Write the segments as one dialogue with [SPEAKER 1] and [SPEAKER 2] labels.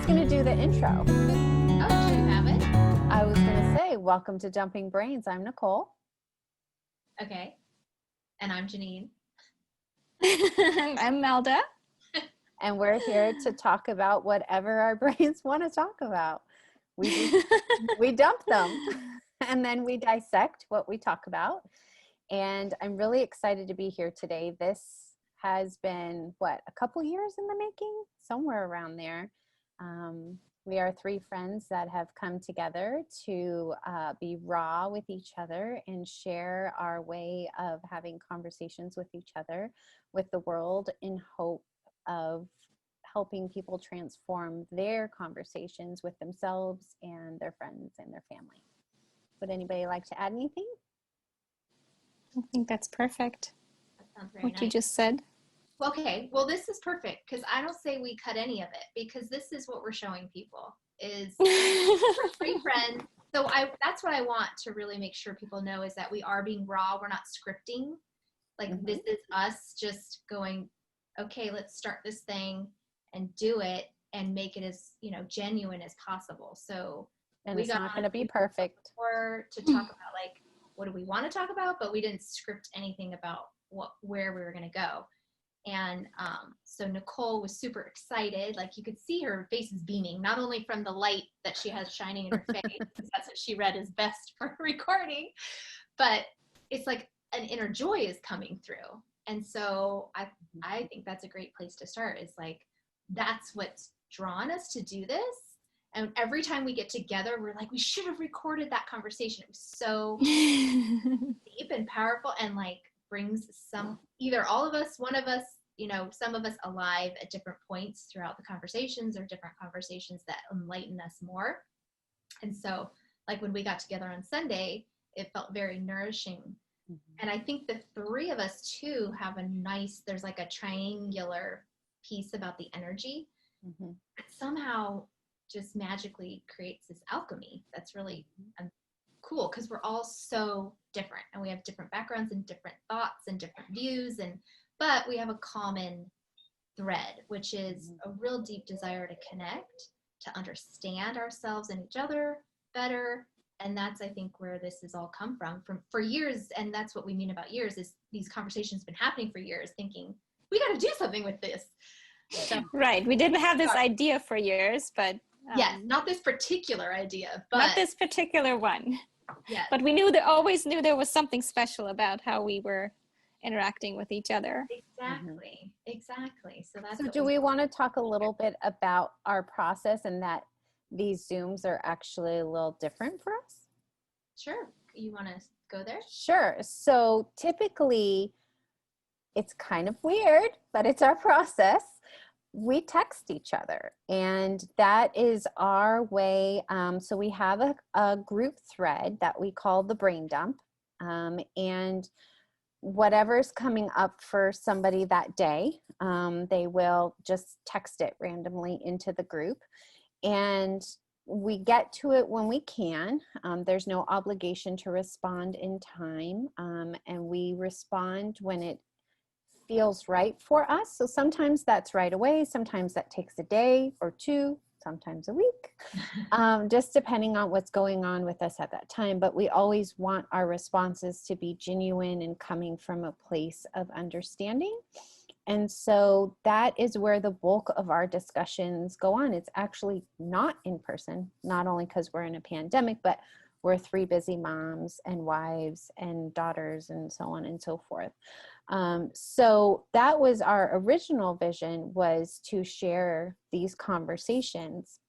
[SPEAKER 1] was going to do the intro.
[SPEAKER 2] Oh, do you have it?
[SPEAKER 1] I was going to say, welcome to Dumping Brains. I'm Nicole.
[SPEAKER 2] Okay. And I'm Janine.
[SPEAKER 3] I'm Melda.
[SPEAKER 1] And we're here to talk about whatever our brains want to talk about. We dump them and then we dissect what we talk about. And I'm really excited to be here today. This has been, a couple years in the making? Somewhere around there. We are three friends that have come together to be raw with each other and share our way of having conversations with each other, with the world, in hope of helping people transform their conversations with themselves and their friends and their family. Would anybody like to add anything?
[SPEAKER 3] I think that's perfect.
[SPEAKER 2] That sounds very
[SPEAKER 3] what
[SPEAKER 2] nice.
[SPEAKER 3] You just said.
[SPEAKER 2] Okay, well, this is perfect because I don't say we cut any of it because this is what we're showing people is we're three friends. So that's what I want to really make sure people know is that we are being raw. We're not scripting. Like This is us just going, okay, let's start this thing and do it and make it as, genuine as possible. So
[SPEAKER 1] and it's not going to be perfect.
[SPEAKER 2] Or to talk about like, what do we want to talk about? But we didn't script anything about where we were going to go. And so Nicole was super excited. Like you could see her face is beaming, not only from the light that she has shining in her face, because that's what she read is best for recording, but it's like an inner joy is coming through. And so I think that's a great place to start is like, that's what's drawn us to do this. And every time we get together, we're like, we should have recorded that conversation. It was so deep and powerful and like, brings either all of us, one of us, some of us alive at different points throughout the conversations or different conversations that enlighten us more. And so like when we got together on Sunday, it felt very nourishing. Mm-hmm. And I think the three of us too have there's like a triangular piece about the energy that somehow just magically creates this alchemy that's really cool because we're all so different and we have different backgrounds and different thoughts and different views but we have a common thread, which is a real deep desire to connect, to understand ourselves and each other better. And that's, I think, where this has all come from for years. And that's what we mean about years is these conversations have been happening for years thinking we got to do something with this.
[SPEAKER 3] So, right. We didn't have this idea for years, but
[SPEAKER 2] yes, not this particular idea, but
[SPEAKER 3] not this particular one.
[SPEAKER 2] Yes.
[SPEAKER 3] But we always knew there was something special about how we were interacting with each other.
[SPEAKER 2] Exactly.
[SPEAKER 1] So do we want to talk a little bit about our process and that these Zooms are actually a little different for us?
[SPEAKER 2] Sure. You want to go there?
[SPEAKER 1] Sure. So typically it's kind of weird, but it's our process. We text each other and that is our way. So we have a group thread that we call the brain dump and whatever's coming up for somebody that day, they will just text it randomly into the group and we get to it when we can. There's no obligation to respond in time and we respond when it feels right for us. So sometimes that's right away. Sometimes that takes a day or two, sometimes a week, just depending on what's going on with us at that time. But we always want our responses to be genuine and coming from a place of understanding. And so that is where the bulk of our discussions go on. It's actually not in person, not only because we're in a pandemic, but we're three busy moms and wives and daughters and so on and so forth. So that was our original vision, was to share these conversations,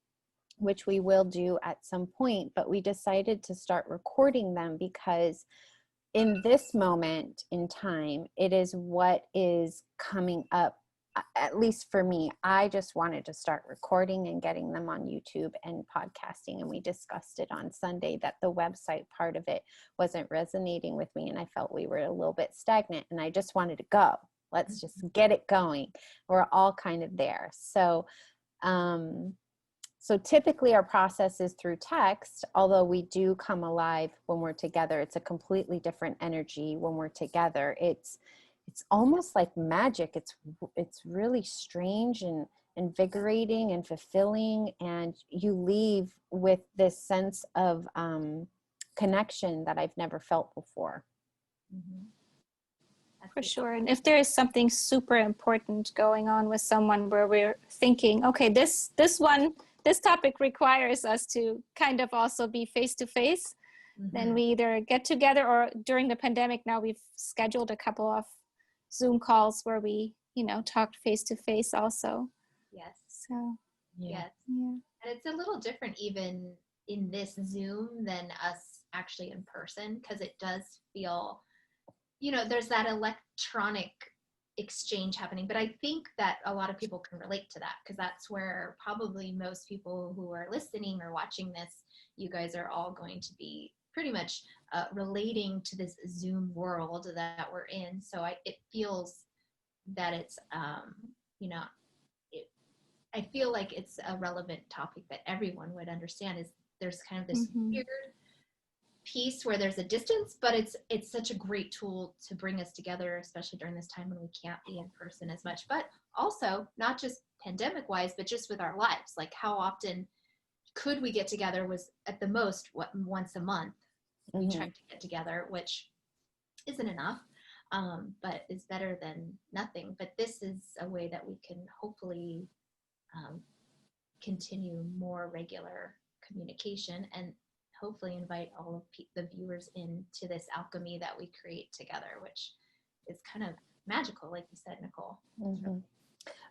[SPEAKER 1] which we will do at some point, but we decided to start recording them because in this moment in time, it is what is coming up. At least for me, I just wanted to start recording and getting them on YouTube and podcasting. And we discussed it on Sunday that the website part of it wasn't resonating with me. And I felt we were a little bit stagnant and I just wanted to go. Let's just get it going. We're all kind of there. So typically our process is through text, although we do come alive when we're together. It's a completely different energy when we're together. It's almost like magic. It's really strange and invigorating and fulfilling, and you leave with this sense of connection that I've never felt before.
[SPEAKER 2] Mhm. That's
[SPEAKER 3] For
[SPEAKER 2] it.
[SPEAKER 3] sure. And if there is something super important going on with someone where we're thinking, okay, this topic requires us to kind of also be face to face, then
[SPEAKER 2] Mhm.
[SPEAKER 3] we either get together, or during the pandemic now we've scheduled a couple of Zoom calls where we, talked face to face also.
[SPEAKER 2] Yes.
[SPEAKER 3] So,
[SPEAKER 2] Yes.
[SPEAKER 3] yeah.
[SPEAKER 2] And it's a little different even in this Zoom than us actually in person, because it does feel, there's that electronic exchange happening. But I think that a lot of people can relate to that, because that's where probably most people who are listening or watching this, you guys are all going to be pretty much relating to this Zoom world that we're in. So it feels that it's, it, I feel like it's a relevant topic that everyone would understand. Is there's kind of this
[SPEAKER 3] Mm-hmm.
[SPEAKER 2] weird piece where there's a distance, but it's such a great tool to bring us together, especially during this time when we can't be in person as much. But also not just pandemic wise, but just with our lives. Like, how often could we get together? Was at the most once a month we
[SPEAKER 1] Mm-hmm.
[SPEAKER 2] tried to get together, which isn't enough, but is better than nothing. But this is a way that we can hopefully um, continue more regular communication, and hopefully invite all of the viewers into this alchemy that we create together, which is kind of magical, like you said, Nicole.
[SPEAKER 1] Mm-hmm.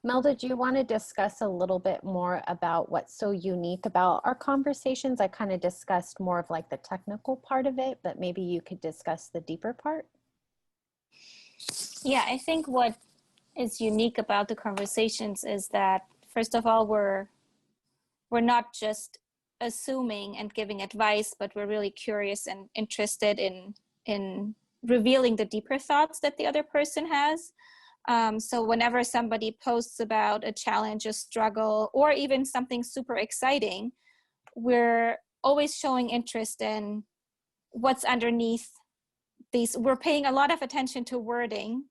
[SPEAKER 1] Melda, do you want to discuss a little bit more about what's so unique about our conversations? I kind of discussed more of like the technical part of it, but maybe you could discuss the deeper part.
[SPEAKER 3] Yeah, I think what is unique about the conversations is that, first of all, we're not just assuming and giving advice, but we're really curious and interested in revealing the deeper thoughts that the other person has. So whenever somebody posts about a challenge, a struggle, or even something super exciting, we're always showing interest in what's underneath these. We're paying a lot of attention to wording.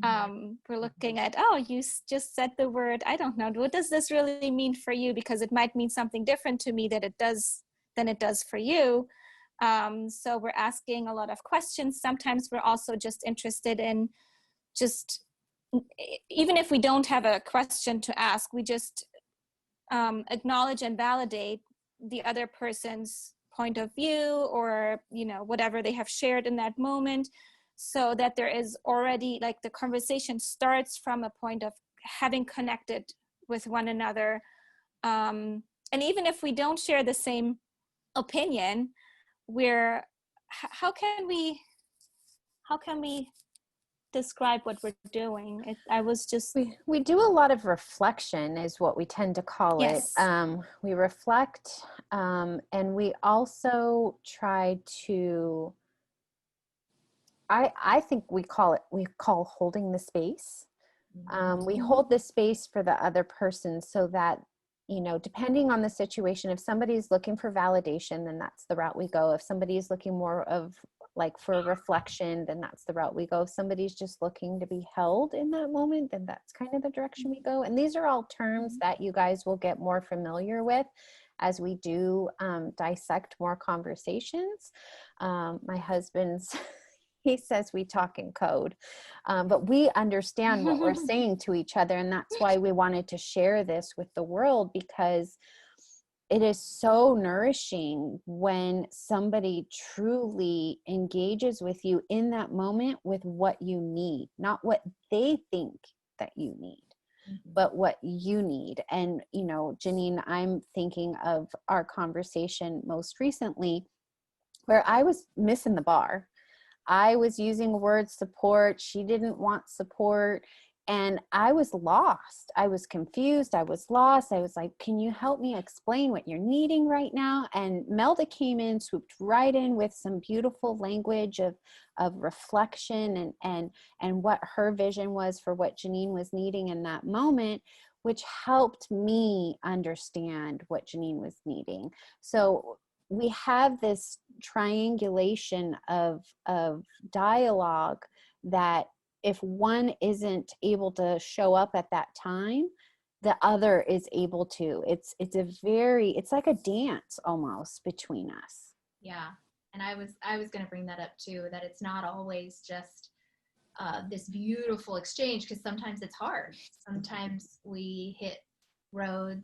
[SPEAKER 3] We're looking at, oh, you just said the word, I don't know, what does this really mean for you? Because it might mean something different to me than it does for you. So we're asking a lot of questions. Sometimes we're also just interested in just, even if we don't have a question to ask, we just acknowledge and validate the other person's point of view, or whatever they have shared in that moment, so that there is already, like, the conversation starts from a point of having connected with one another. And even if we don't share the same opinion, we're how can we describe what we're doing? I was just
[SPEAKER 1] We do a lot of reflection is what we tend to call it.
[SPEAKER 3] Yes.
[SPEAKER 1] We reflect, and we also try to, I think we call holding the space. We hold the space for the other person, so that, depending on the situation, if somebody's looking for validation, then that's the route we go. If somebody's looking more of like for reflection, then that's the route we go. If somebody's just looking to be held in that moment, then that's kind of the direction we go. And these are all terms that you guys will get more familiar with as we do dissect more conversations. My husband's he says we talk in code, but we understand what we're saying to each other. And that's why we wanted to share this with the world, because it is so nourishing when somebody truly engages with you in that moment with what you need, not what they think that you need, but what you need. And, Janine, I'm thinking of our conversation most recently where I was missing the bar. I was using word support. She didn't want support. And I was lost. I was confused. I was lost. I was like, can you help me explain what you're needing right now? And Melda came in, swooped right in with some beautiful language of reflection and what her vision was for what Janine was needing in that moment, which helped me understand what Janine was needing. So we have this triangulation of dialogue that if one isn't able to show up at that time, the other is able to. It's like a dance almost between us.
[SPEAKER 2] Yeah. And I was going to bring that up too, that it's not always just this beautiful exchange, because sometimes it's hard. Sometimes we hit road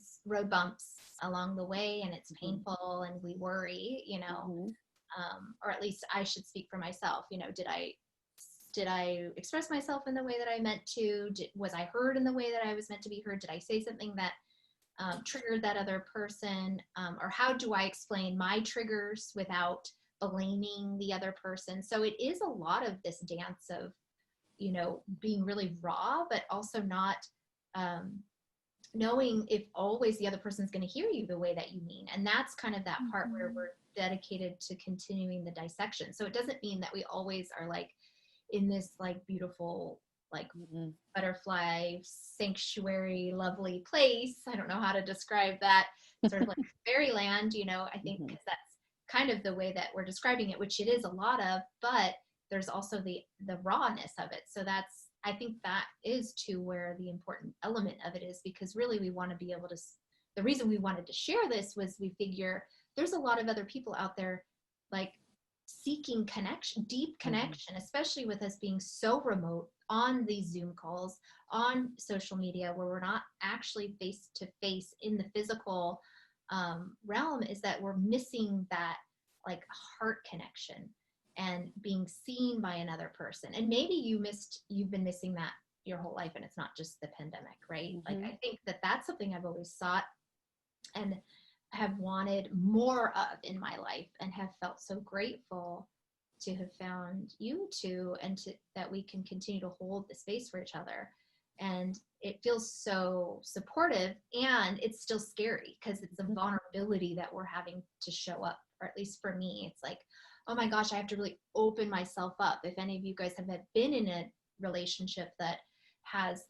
[SPEAKER 2] bumps along the way, and it's painful, and we worry, or at least I should speak for myself. Did I express myself in the way that I meant to? Was I heard in the way that I was meant to be heard? Did I say something that triggered that other person? Or how do I explain my triggers without blaming the other person? So it is a lot of this dance of, being really raw, but also not knowing if always the other person's going to hear you the way that you mean. And that's kind of that part where we're dedicated to continuing the dissection. So it doesn't mean that we always are like in this like beautiful, like butterfly sanctuary, lovely place. I don't know how to describe that, sort of like fairyland, I think, because that's kind of the way that we're describing it, which it is a lot of, but there's also the rawness of it. So I think that is too where the important element of it is, because really we want to be able to, the reason we wanted to share this was we figure there's a lot of other people out there like seeking connection, deep connection, especially with us being so remote on these Zoom calls, on social media, where we're not actually face to face in the physical realm, is that we're missing that like heart connection and being seen by another person. And maybe you've been missing that your whole life, and it's not just the pandemic, right? Like, I think that that's something I've always sought and have wanted more of in my life, and have felt so grateful to have found you two, and that we can continue to hold the space for each other. And it feels so supportive, and it's still scary because it's a vulnerability that we're having to show up, or at least for me, it's like, oh my gosh, I have to really open myself up. If any of you guys have been in a relationship that has,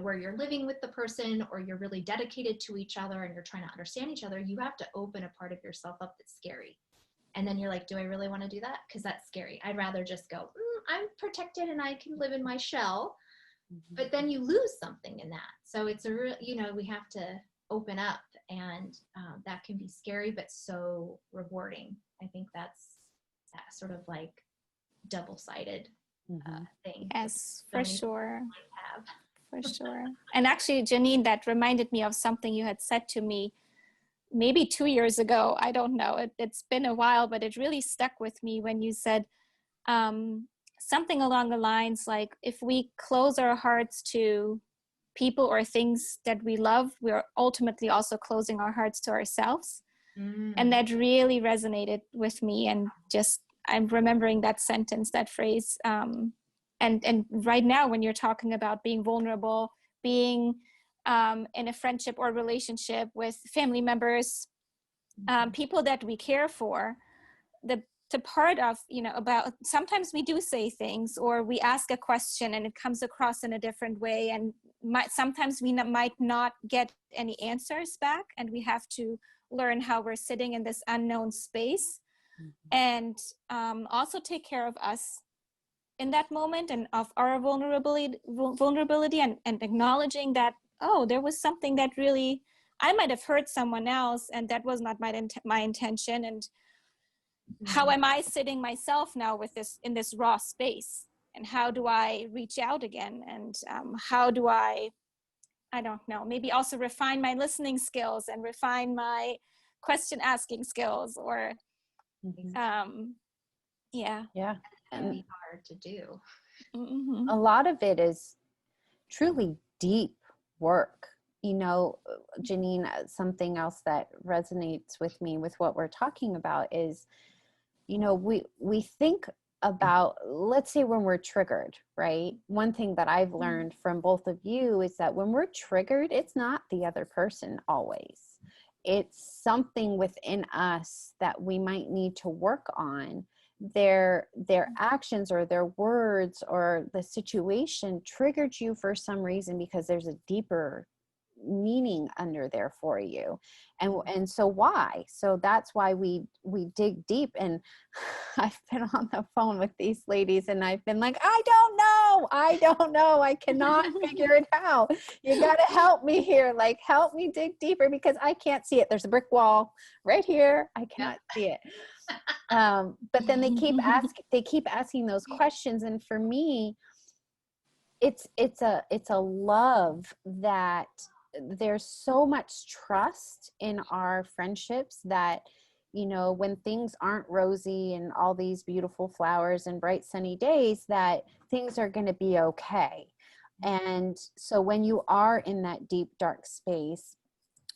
[SPEAKER 2] where you're living with the person, or you're really dedicated to each other and you're trying to understand each other, you have to open a part of yourself up that's scary. And then you're like, do I really want to do that? Because that's scary. I'd rather just go, I'm protected and I can live in my shell. But then you lose something in that. So it's a real, we have to open up, and that can be scary, but so rewarding. I think that's that sort of like double-sided thing.
[SPEAKER 3] Yes, for sure.
[SPEAKER 2] Have.
[SPEAKER 3] For sure. And actually, Janine, that reminded me of something you had said to me maybe 2 years ago. I don't know. It's been a while, but it really stuck with me when you said something along the lines like, if we close our hearts to people or things that we love, we're ultimately also closing our hearts to ourselves. And that really resonated with me. And just, I'm remembering that sentence, that phrase. And right now, when you're talking about being vulnerable, being in a friendship or relationship with family members, people that we care for, the part of, about sometimes we do say things, or we ask a question and it comes across in a different way, and sometimes we might not get any answers back, and we have to learn how we're sitting in this unknown space, and also take care of us in that moment, and of our vulnerability, and acknowledging that, oh, there was something that really, I might have hurt someone else, and that was not my intention. And how am I sitting myself now with this, in this raw space? And how do I reach out again? And how do I don't know, maybe also refine my listening skills and refine my question asking skills, or yeah.
[SPEAKER 2] It can be hard to do.
[SPEAKER 1] A lot of it is truly deep work. Janine, something else that resonates with me with what we're talking about is, we think about, let's say when we're triggered, right? One thing that I've learned from both of you is that when we're triggered, it's not the other person always. It's something within us that we might need to work on. Their actions or their words or the situation triggered you for some reason, because there's a deeper meaning under there for you. And so why? So that's why we dig deep. And I've been on the phone with these ladies, and I've been like, I don't know. I don't know. I cannot figure it out. You got to help me here. Like, help me dig deeper because I can't see it. There's a brick wall right here. I cannot see it. But then they keep asking those questions. And for me, it's a love that there's so much trust in our friendships that, you know, when things aren't rosy and all these beautiful flowers and bright sunny days, that things are going to be okay. And so when you are in that deep, dark space,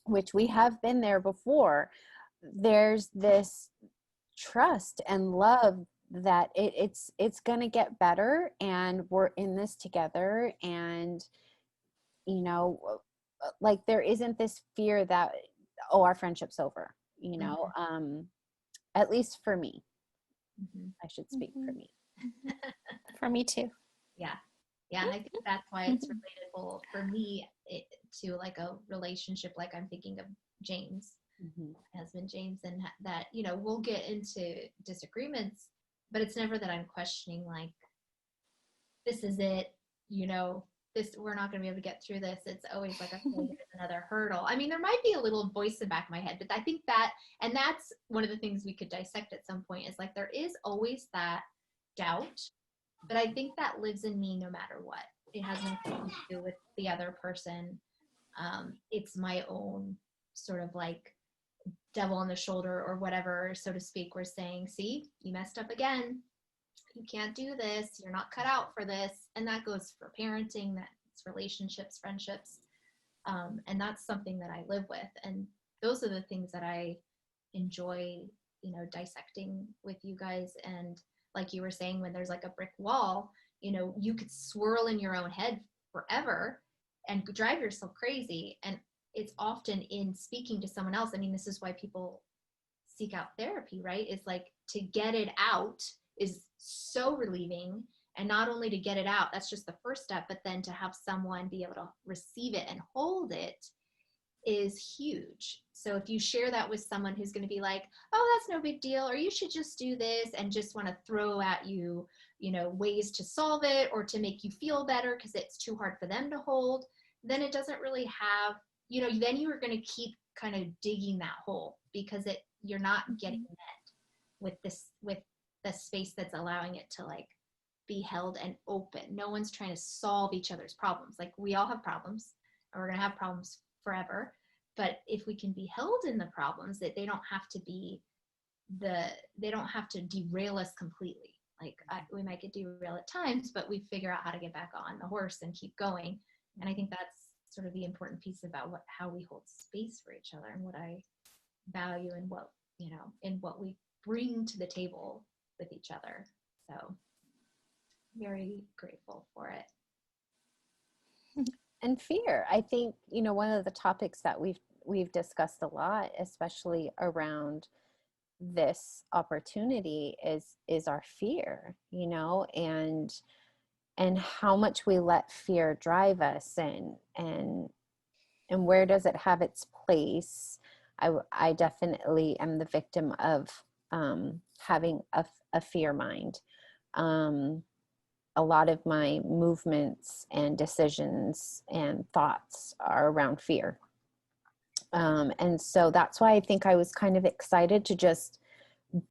[SPEAKER 1] which we have been there before, there's this trust and love that it's going to get better, and we're in this together. And, you know, like there isn't this fear that, oh, our friendship's over, you know, at least for me. I should speak for me.
[SPEAKER 3] For me too.
[SPEAKER 2] Yeah. Yeah. And I think that's why it's relatable for me to like a relationship. Like I'm thinking of James, my husband James, and that, you know, we'll get into disagreements, but it's never that I'm questioning like, this is it, you know, this, we're not going to be able to get through this. It's always like, I feel like there's another hurdle. I mean, there might be a little voice in the back of my head, but I think that, and that's one of the things we could dissect at some point, is like, there is always that doubt, but I think that lives in me no matter what. It has nothing to do with the other person. It's my own sort of like devil on the shoulder or whatever, so to speak. We're saying, see, you messed up again. You can't do this. You're not cut out for this. And that goes for parenting, that's relationships, friendships. And that's something that I live with. And those are the things that I enjoy, you know, dissecting with you guys. And like you were saying, when there's like a brick wall, you know, you could swirl in your own head forever and drive yourself crazy. And it's often in speaking to someone else. I mean, this is why people seek out therapy, right? It's like to get it out is so relieving. And not only to get it out, that's just the first step, but then to have someone be able to receive it and hold it is huge. So if you share that with someone who's going to be like, oh, that's no big deal, or you should just do this, and just want to throw at you, you know, ways to solve it or to make you feel better because it's too hard for them to hold, then it doesn't really have, you know, then you are going to keep kind of digging that hole because you're not getting met with the space that's allowing it to like be held and open. No one's trying to solve each other's problems. Like we all have problems and we're going to have problems forever. But if we can be held in the problems, that they don't have to derail us completely. Like we might get derailed at times, but we figure out how to get back on the horse and keep going. And I think that's sort of the important piece about how we hold space for each other and what I value and what, you know, and what we bring to the table with each other. So very grateful for it.
[SPEAKER 1] And fear, I think, you know, one of the topics that we've discussed a lot, especially around this opportunity, is our fear, you know, and how much we let fear drive us, and where does it have its place. I definitely am the victim of having a fear mind. A lot of my movements and decisions and thoughts are around fear. And so that's why I think I was kind of excited to just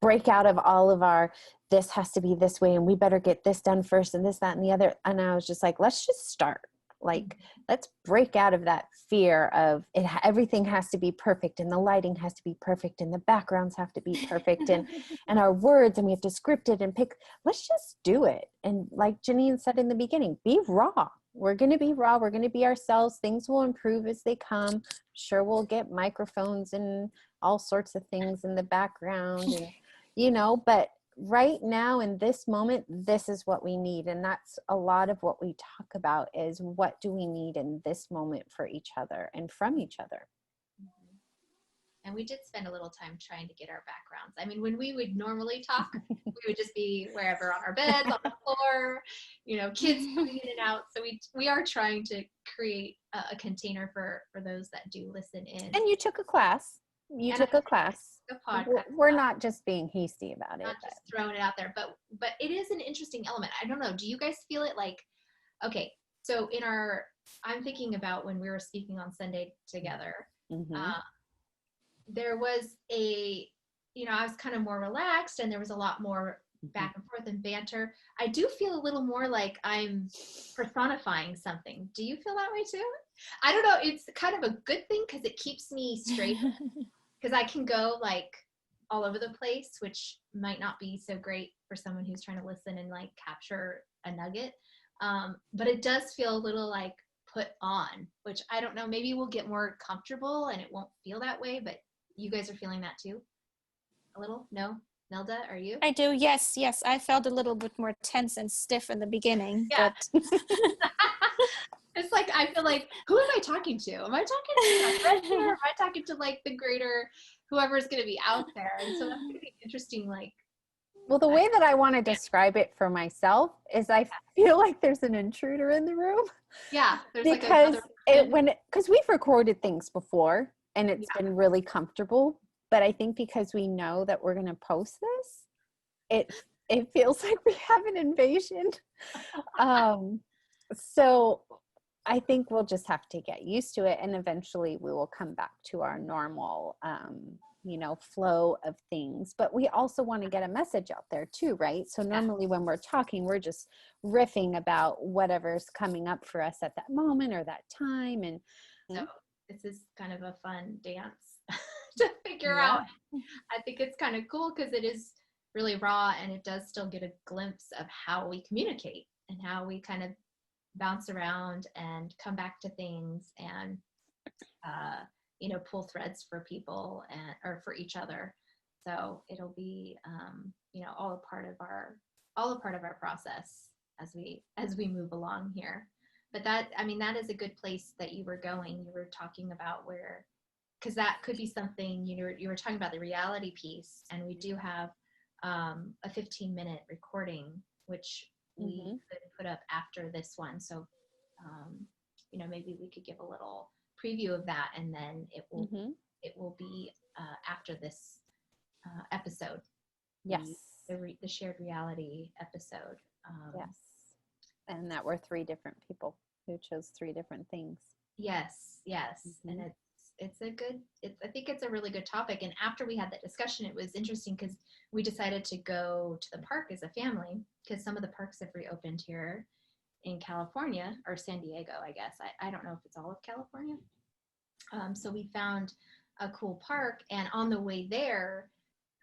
[SPEAKER 1] break out of all of our, this has to be this way and we better get this done first and this, that, and the other. And I was just like, let's just start. Like, let's break out of that fear of everything has to be perfect and the lighting has to be perfect and the backgrounds have to be perfect and our words, and we have to script it and pick. Let's just do it. And like Janine said in the beginning, be raw. We're going to be raw. We're going to be ourselves. Things will improve as they come. Sure, we'll get microphones and all sorts of things in the background, and, you know, but right now in this moment, this is what we need. And that's a lot of what we talk about, is what do we need in this moment for each other and from each other.
[SPEAKER 2] And we did spend a little time trying to get our backgrounds. I mean, when we would normally talk, we would just be wherever, on our beds, on the floor, you know, kids coming in and out. So we are trying to create a container for those that do listen in.
[SPEAKER 1] And you took a class. You took a class. We're not just being hasty about it.
[SPEAKER 2] Not just throwing it out there, but it is an interesting element. I don't know. Do you guys feel it like Okay, so I'm thinking about when we were speaking on Sunday together.
[SPEAKER 1] Mhm.
[SPEAKER 2] There was I was kind of more relaxed, and there was a lot more back and forth and banter. I do feel a little more like I'm personifying something. Do you feel that way too? I don't know. It's kind of a good thing because it keeps me straight, because I can go like all over the place, which might not be so great for someone who's trying to listen and like capture a nugget. But it does feel a little like put on, which I don't know. Maybe we'll get more comfortable and it won't feel that way, but you guys are feeling that too? A little? No? Nelda, are you?
[SPEAKER 3] I do. Yes. I felt a little bit more tense and stiff in the beginning,
[SPEAKER 2] Yeah.
[SPEAKER 3] but
[SPEAKER 2] It's like, I feel like, who am I talking to? Am I talking to my friend here? Am I talking to like the greater, whoever's going to be out there? And so that's going to be interesting. Like,
[SPEAKER 1] Well, the way that I want to describe it for myself is I feel like there's an intruder in the room
[SPEAKER 2] yeah, there's like
[SPEAKER 1] because
[SPEAKER 2] another.
[SPEAKER 1] because we've recorded things before and it's
[SPEAKER 2] Yeah.
[SPEAKER 1] been really comfortable, but I think because we know that we're going to post this, it feels like we have an invasion. So I think we'll just have to get used to it, and eventually we will come back to our normal flow of things. But we also want to get a message out there too, right? So normally when we're talking, we're just riffing about whatever's coming up for us at that moment or that time. And
[SPEAKER 2] So this is kind of a fun dance to figure out. I think it's kind of cool because it is really raw, and it does still get a glimpse of how we communicate and how we kind of bounce around and come back to things and pull threads for people or for each other. So it'll be all a part of our process as we move along here. But that is a good place that you were going. You were talking about where, because that could be something, you were talking about the reality piece, and we do have a 15-minute recording which we could put up after this one. So maybe we could give a little preview of that, and then it will be after this episode.
[SPEAKER 1] yes,
[SPEAKER 2] The shared reality episode.
[SPEAKER 1] yes, and that we're 3 different people who chose 3 different things.
[SPEAKER 2] Yes, and I think it's a really good topic. And after we had that discussion, it was interesting because we decided to go to the park as a family, because some of the parks have reopened here in California, or San Diego, I guess. I don't know if it's all of California. So we found a cool park, and on the way there,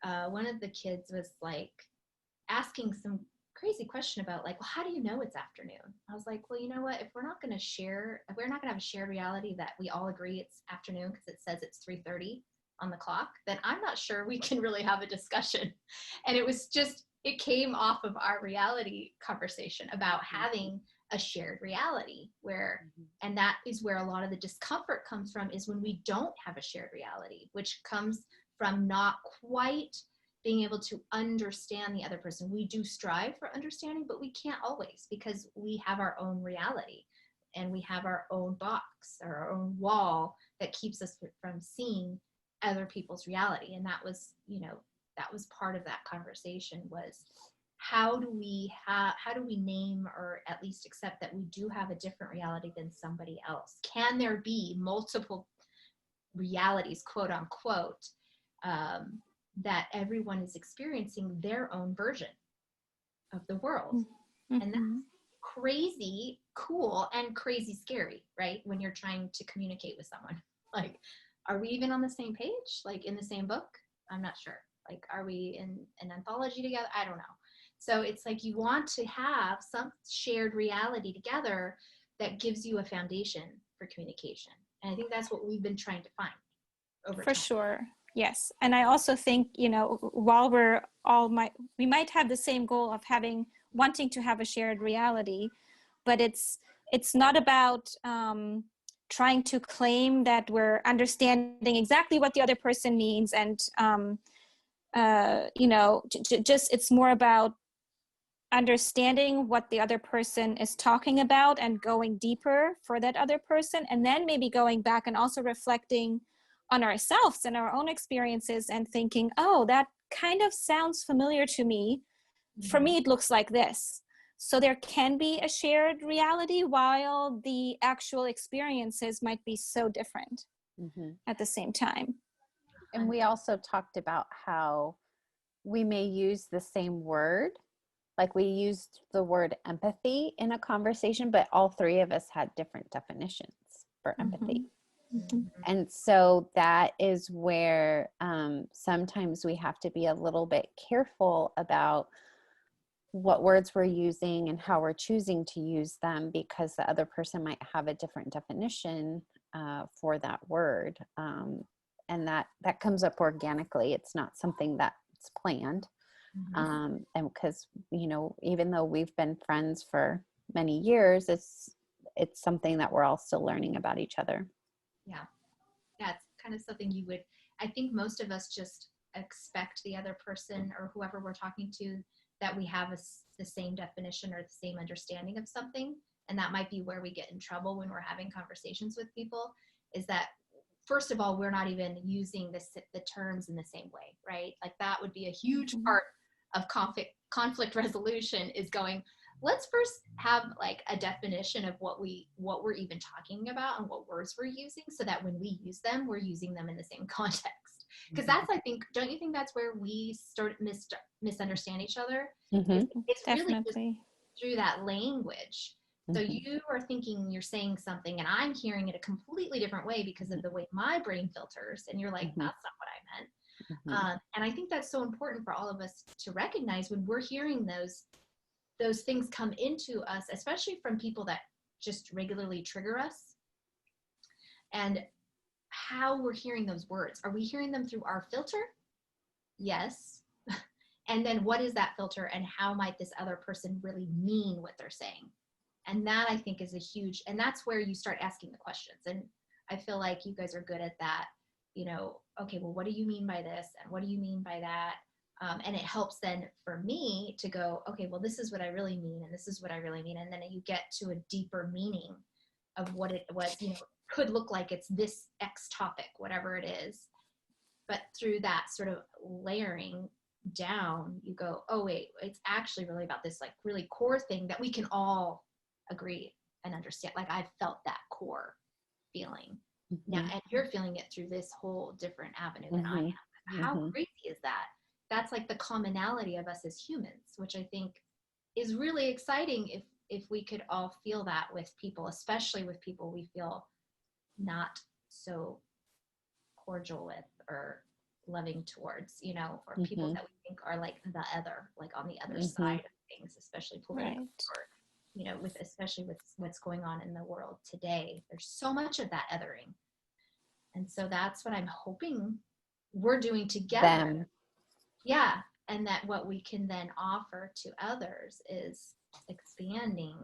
[SPEAKER 2] one of the kids was like asking some crazy question about like, well, how do you know it's afternoon? I was like, well, you know what? If we're not going to have a shared reality that we all agree it's afternoon because it says it's 3:30 on the clock, then I'm not sure we can really have a discussion. And it came off of our reality conversation about having a shared reality and that is where a lot of the discomfort comes from, is when we don't have a shared reality, which comes from not quite being able to understand the other person. We do strive for understanding, but we can't always, because we have our own reality and we have our own box or our own wall that keeps us from seeing other people's reality. And that was part of that conversation, was how do we name, or at least accept that we do have a different reality than somebody else? Can there be multiple realities, quote unquote, that everyone is experiencing their own version of the world? And that's crazy cool and crazy scary, right? When you're trying to communicate with someone. Like, are we even on the same page? Like in the same book? I'm not sure. Like, are we in an anthology together? I don't know. So it's like you want to have some shared reality together that gives you a foundation for communication. And I think that's what we've been trying to find over time.
[SPEAKER 3] For sure. Yes. And I also think, while we might have the same goal of wanting to have a shared reality, but it's not about trying to claim that we're understanding exactly what the other person means. And, just, it's more about understanding what the other person is talking about and going deeper for that other person. And then maybe going back and also reflecting on ourselves and our own experiences and thinking, oh, that kind of sounds familiar to me. For me, it looks like this. So there can be a shared reality while the actual experiences might be so different at the same time.
[SPEAKER 1] And we also talked about how we may use the same word. Like we used the word empathy in a conversation, but all three of us had different definitions for empathy. And so that is where sometimes we have to be a little bit careful about what words we're using and how we're choosing to use them, because the other person might have a different definition for that word. And that comes up organically. It's not something that's planned. And because, you know, even though we've been friends for many years, it's something that we're all still learning about each other.
[SPEAKER 2] Yeah. That's kind of something I think most of us just expect the other person or whoever we're talking to, that we have the same definition or the same understanding of something. And that might be where we get in trouble when we're having conversations with people, is that first of all, we're not even using the terms in the same way, right? Like that would be a huge part of conflict resolution, is going, let's first have like a definition of what we're even talking about and what words we're using, so that when we use them, we're using them in the same context. Because that's, I think, don't you think that's where we start misunderstand each other? It's really just through that language. So you are thinking you're saying something and I'm hearing it a completely different way because of the way my brain filters, and you're like, that's not what I meant. And I think that's so important for all of us to recognize when we're hearing those things come into us, especially from people that just regularly trigger us, and how we're hearing those words. Are we hearing them through our filter? Yes. And then what is that filter, and how might this other person really mean what they're saying? And that, I think, is a huge, and that's where you start asking the questions. And I feel like you guys are good at that. You know, okay, well, what do you mean by this? And what do you mean by that? And it helps then for me to go, okay, well, this is what I really mean, and this is what I really mean. And then you get to a deeper meaning of what you know, could look like. It's this X topic, whatever it is. But through that sort of layering down, you go, oh, wait, it's actually really about this like really core thing that we can all agree and understand. Like I've felt that core feeling. Now, and you're feeling it through this whole different avenue than I am. How crazy is that? That's like the commonality of us as humans, which I think is really exciting if we could all feel that with people, especially with people we feel not so cordial with or loving towards, you know, or people that we think are like the other, like on the other side of things, especially politically, or, you know, especially with what's going on in the world today. There's so much of that othering. And so that's what I'm hoping we're doing together. Yeah. And that what we can then offer to others is expanding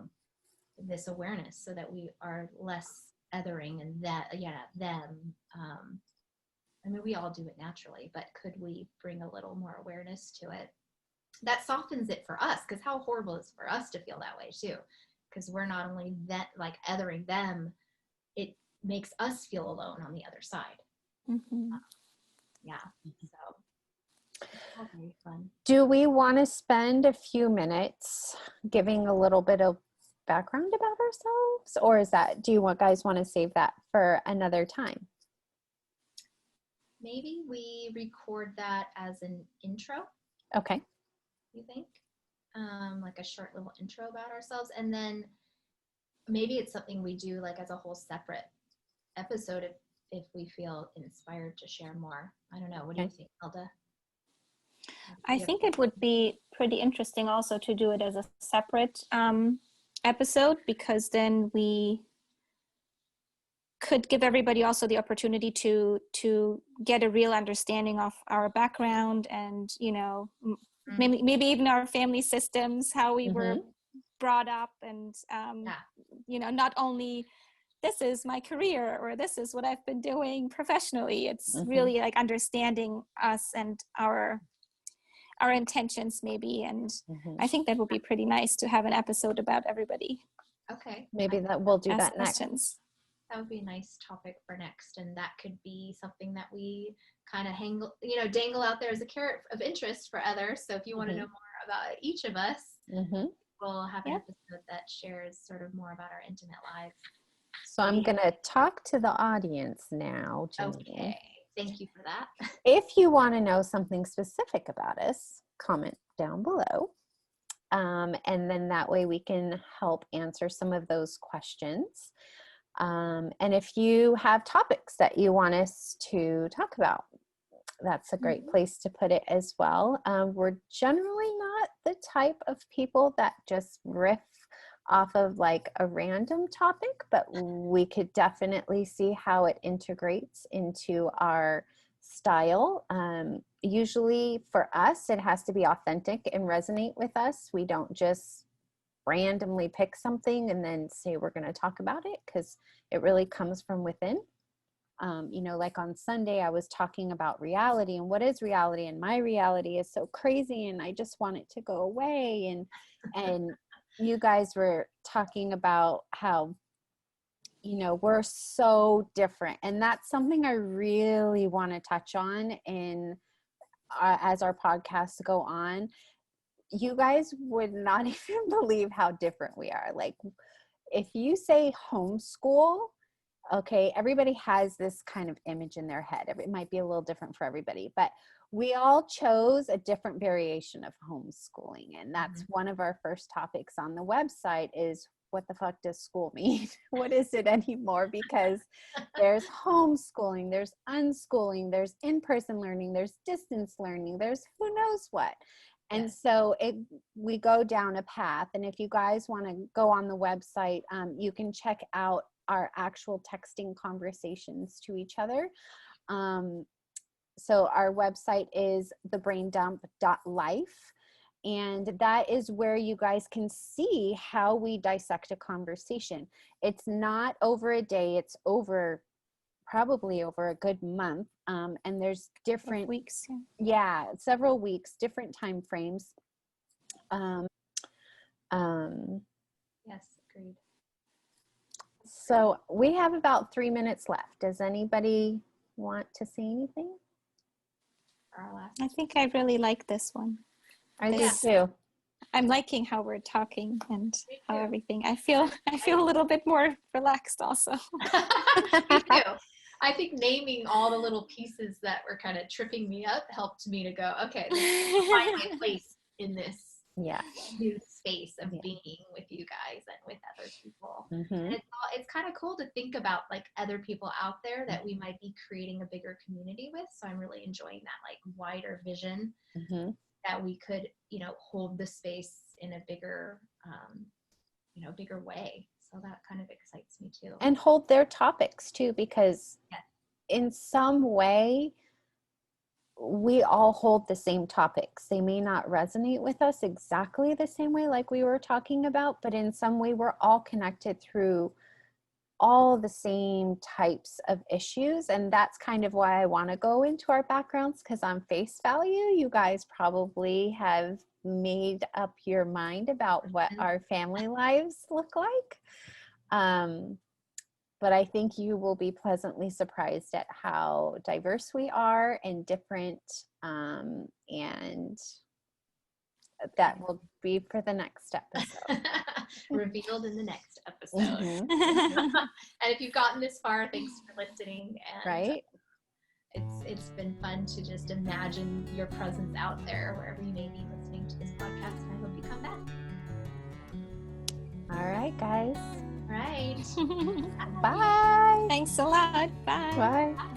[SPEAKER 2] this awareness so that we are less othering and them. I mean, we all do it naturally, but could we bring a little more awareness to it? That softens it for us, because how horrible is it for us to feel that way too? Because we're not only that like othering them, it makes us feel alone on the other side. Yeah. So that's very fun.
[SPEAKER 1] Do we want to spend a few minutes giving a little bit of background about ourselves, or do you guys want to save that for another time?
[SPEAKER 2] Maybe we record that as an intro.
[SPEAKER 1] Okay.
[SPEAKER 2] You think? Like a short little intro about ourselves, and then maybe it's something we do like as a whole separate episode if we feel inspired to share more. I don't know. What do you think, Elda?
[SPEAKER 3] I think it would be pretty interesting also to do it as a separate episode, because then we could give everybody also the opportunity to get a real understanding of our background and, you know, maybe even our family systems, how we were brought up, and you know, not only this is my career or this is what I've been doing professionally. It's really like understanding us and our intentions maybe. And I think that would be pretty nice to have an episode about everybody.
[SPEAKER 2] Okay.
[SPEAKER 1] Maybe we'll do that next.
[SPEAKER 3] Questions.
[SPEAKER 2] That would be a nice topic for next. And that could be something that we kind of dangle out there as a carrot of interest for others. So if you want to know more about each of us, we'll have an
[SPEAKER 3] Yep.
[SPEAKER 2] episode that shares sort of more about our intimate lives.
[SPEAKER 1] So I'm going to talk to the audience now, Jenny.
[SPEAKER 2] Okay. Thank you for that.
[SPEAKER 1] If you want to know something specific about us, comment down below. And then that way we can help answer some of those questions. And if you have topics that you want us to talk about, that's a great place to put it as well. We're generally not the type of people that just riff off of like a random topic, but we could definitely see how it integrates into our style. Usually for us, it has to be authentic and resonate with us. We don't just randomly pick something and then say we're going to talk about it, because it really comes from within. You know, like on Sunday, I was talking about reality and what is reality, and my reality is so crazy and I just want it to go away. And you guys were talking about how, you know, we're so different. And that's something I really want to touch on in as our podcasts go on. You guys would not even believe how different we are. Like, if you say homeschool, okay, everybody has this kind of image in their head. It might be a little different for everybody, but we all chose a different variation of homeschooling. And that's one of our first topics on the website is, what the fuck does school mean? What is it anymore? Because there's homeschooling, there's unschooling, there's in-person learning, there's distance learning, there's who knows what. And so we go down a path. And if you guys want to go on the website, you can check out our actual texting conversations to each other. So our website is thebraindump.life. And that is where you guys can see how we dissect a conversation. It's not over a day, it's probably over a good month. And there's different
[SPEAKER 3] weeks.
[SPEAKER 1] Yeah, several weeks, different time frames.
[SPEAKER 2] Yes, agreed.
[SPEAKER 1] So we have about 3 minutes left. Does anybody want to say anything?
[SPEAKER 2] For our last.
[SPEAKER 3] I think I really like this one.
[SPEAKER 1] I do
[SPEAKER 3] Yes.
[SPEAKER 1] too.
[SPEAKER 3] I'm liking how we're talking and
[SPEAKER 2] Me
[SPEAKER 3] how
[SPEAKER 2] too.
[SPEAKER 3] everything. I feel a little bit more relaxed also.
[SPEAKER 2] Me too. I think naming all the little pieces that were kind of tripping me up helped me to go, okay, find my place in this
[SPEAKER 1] Yeah.
[SPEAKER 2] new space of
[SPEAKER 1] Yeah.
[SPEAKER 2] being with you guys and with other people.
[SPEAKER 1] Mm-hmm.
[SPEAKER 2] And it's kind of cool to think about like other people out there that we might be creating a bigger community with. So I'm really enjoying that like wider vision
[SPEAKER 1] Mm-hmm.
[SPEAKER 2] that we could, you know, hold the space in a bigger, bigger way. So that kind of excites me too.
[SPEAKER 1] And hold their topics too, because
[SPEAKER 2] Yes.
[SPEAKER 1] in some way, we all hold the same topics. They may not resonate with us exactly the same way like we were talking about, but in some way we're all connected through all the same types of issues. And that's kind of why I want to go into our backgrounds, because on face value, you guys probably have made up your mind about what our family lives look like. But I think you will be pleasantly surprised at how diverse we are and different. And that will be for the next episode.
[SPEAKER 2] Revealed in the next episode.
[SPEAKER 1] Mhm.
[SPEAKER 2] And if you've gotten this far, thanks for listening. And
[SPEAKER 1] Right?
[SPEAKER 2] it's been fun to just imagine your presence out there wherever you may be listening to this podcast. And I hope you come back.
[SPEAKER 1] All right, guys.
[SPEAKER 2] All right.
[SPEAKER 1] Bye.
[SPEAKER 3] Thanks a lot. Bye.
[SPEAKER 1] Bye.